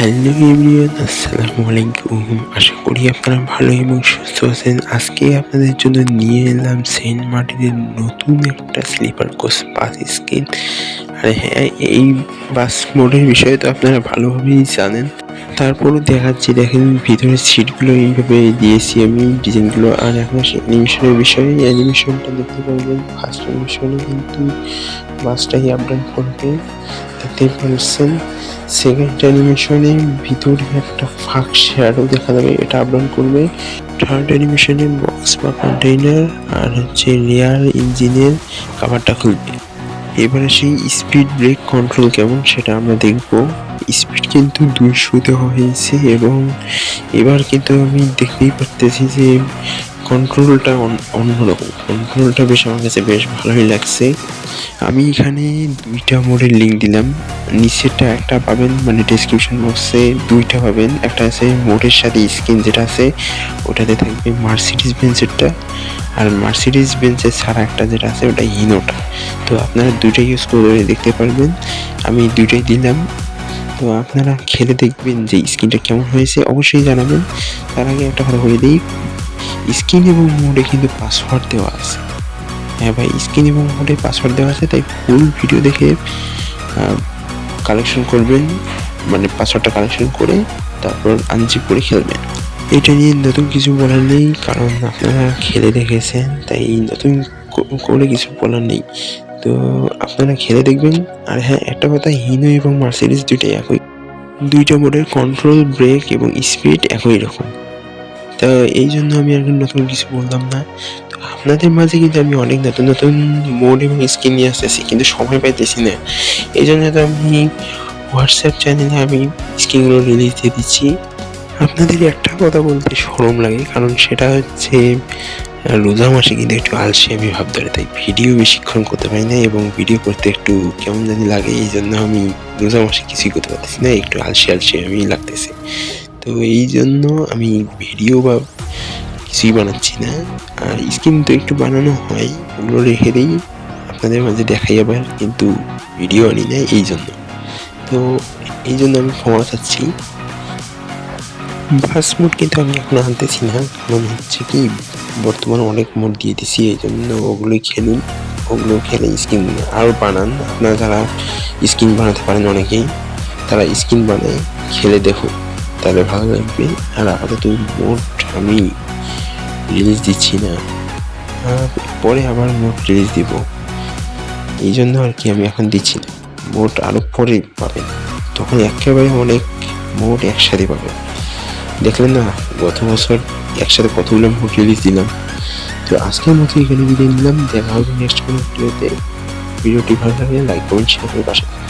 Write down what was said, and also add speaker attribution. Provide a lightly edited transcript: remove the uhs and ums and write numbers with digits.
Speaker 1: Hello everyone, আসসালামু আলাইকুম। আশা করি আপনারা ভালো এবং সুস্থ আছেন। আজকে আপনাদের জন্য নিয়ে এলাম সেন্ট মার্টিনের নতুন একটা স্লিপার কোচ বাস স্কিম। আর হ্যাঁ, এই বাস মোডের বিষয়ে তো আপনারা ভালোভাবেই জানেন। তারপরও দেখাচ্ছি, দেখেন ভিতরের সিটগুলো এইভাবে দিয়েছি আমি ডিজাইনগুলো। আর এখন আসি অ্যানিমেশনের বিষয়ে। অ্যানিমেশনটা দেখতে পারবেন, ফার্স্ট অ্যানিমেশনে কিন্তু বাসটাই আপ ডাউন করবে, দেখতে পাচ্ছেন। সেকেন্ড অ্যানিমেশনে ভিতরে একটা ফাঁক শ্যাডো দেখা যাবে, এটা আপ ডাউন করবে। থার্ড অ্যানিমেশনে বক্স বা কন্টেইনার আর হচ্ছে রেয়ার ইঞ্জিনের কাভারটা খুলবে। এবারে সেই স্পিড ব্রেক কন্ট্রোল কেমন সেটা আমরা দেখব। স্পিড কিন্তু 200 দেওয়া হয়েছে এবং এবার কিন্তু আমি দেখতেই পারতেছি যে কন্ট্রোলটা অন্যরকম। কন্ট্রোলটা বেশ আমার কাছে বেশ ভালোই লাগছে। আমি এখানে দুইটা মোডের লিঙ্ক দিলাম, নিচেরটা একটা পাবেন, মানে ডেসক্রিপশন বক্সে দুইটা পাবেন। একটা আছে মোডের সাথে স্ক্রিন যেটা আছে ওটাতে থাকবে মার্সিডিজ বেঞ্চেরটা, আর মার্সিডিজ বেঞ্চের ছাড়া একটা যেটা আছে ওটা হিনোটা। তো আপনারা দুইটাই ইউজ করে দেখতে পারবেন, আমি দুইটাই দিলাম। তো আপনারা খেলে দেখবেন যে স্ক্রিনটা কেমন হয়েছে, অবশ্যই জানাবেন। তার আগে একটা কথা বলে দিই, স্ক্রিন এবং মোডে কিন্তু পাসওয়ার্ড দেওয়া আছে। হ্যাঁ ভাই, স্ক্রিন এবং মোডে পাসওয়ার্ড দেওয়া আছে, তাই ফুল ভিডিও দেখে কালেকশন করবেন, মানে পাসওয়ার্ডটা কালেকশন করে তারপর আনজিপ করে খেলবেন। এটা নিয়ে নতুন কিছু বলার নেই, কারণ আপনারা খেলে দেখেছেন, তাই নতুন করে কিছু বলার নেই। তো আপনারা খেলে দেখবেন। আর হ্যাঁ, একটা কথা, হিনো এবং মার্সিডিজ দুইটাই একই, দুইটা মোডের কন্ট্রোল, ব্রেক এবং স্পিড একই রকম। তা এই জন্য আমি আর নতুন কিছু বললাম না। তো আপনাদের মাঝে কিন্তু আমি অনেক নতুন নতুন মোড এবং স্কিন নিয়ে আসতেছি, কিন্তু সময় পাইতেছি না। এই জন্য তো আমি হোয়াটসঅ্যাপ চ্যানেলে আমি স্কিনগুলো রিলিজ দিয়ে দিচ্ছি। আপনাদের একটা কথা বলতে শরম লাগে, কারণ সেটা হচ্ছে রোজা মাসে কিন্তু একটু আলসেমি ভাব ধরে, তাই ভিডিও বেশিক্ষণ করতে পারি না এবং ভিডিও করতে একটু কেমন জানি লাগে। এই জন্য আমি রোজা মাসে কিছুই করতে পারতেছি না, একটু আলসে আমি লাগতেছে। তো এই জন্য আমি ভিডিও বা কিছুই বানাচ্ছি না। আর স্কিন তো একটু বানানো হয়, ওগুলো রেখে দিই, আপনাদের মাঝে দেখাই আবার, কিন্তু ভিডিও আনি না এই জন্য। তো এই জন্য আমি ক্ষমা চাচ্ছি। ফার্স্ট মোড কিন্তু আমি এখন আনতেছি না, কারণ হচ্ছে কি বর্তমানে অনেক মোড দিয়ে দিছি, এই জন্য ওগুলোই খেলুন। ওগুলো খেলে স্কিন আরও বানান। আপনারা যারা স্কিন বানাতে পারেন অনেকেই, তারা স্কিন বানায় খেলে দেখুন, তাহলে ভালো লাগবে। আর আপাতত মোড আমি রিলিজ দিচ্ছি না, পরে আবার মোড রিলিজ দিব, এই জন্য আর কি আমি এখন দিচ্ছি না। মোড আরও পরে পাবেন, তখন একেবারে অনেক মোড একসাথে পাবেন। দেখলেন না গত বছর একসাথে কতগুলো মোড রিলিজ দিলাম। তো আজকের মতো এখানে বিদায় নিলাম, দেখা হবে নেক্সট কোনো ভিডিওতে। ভিডিওটি ভালো লাগলে লাইক কমেন্ট শেয়ার করে পাশে থাকুন।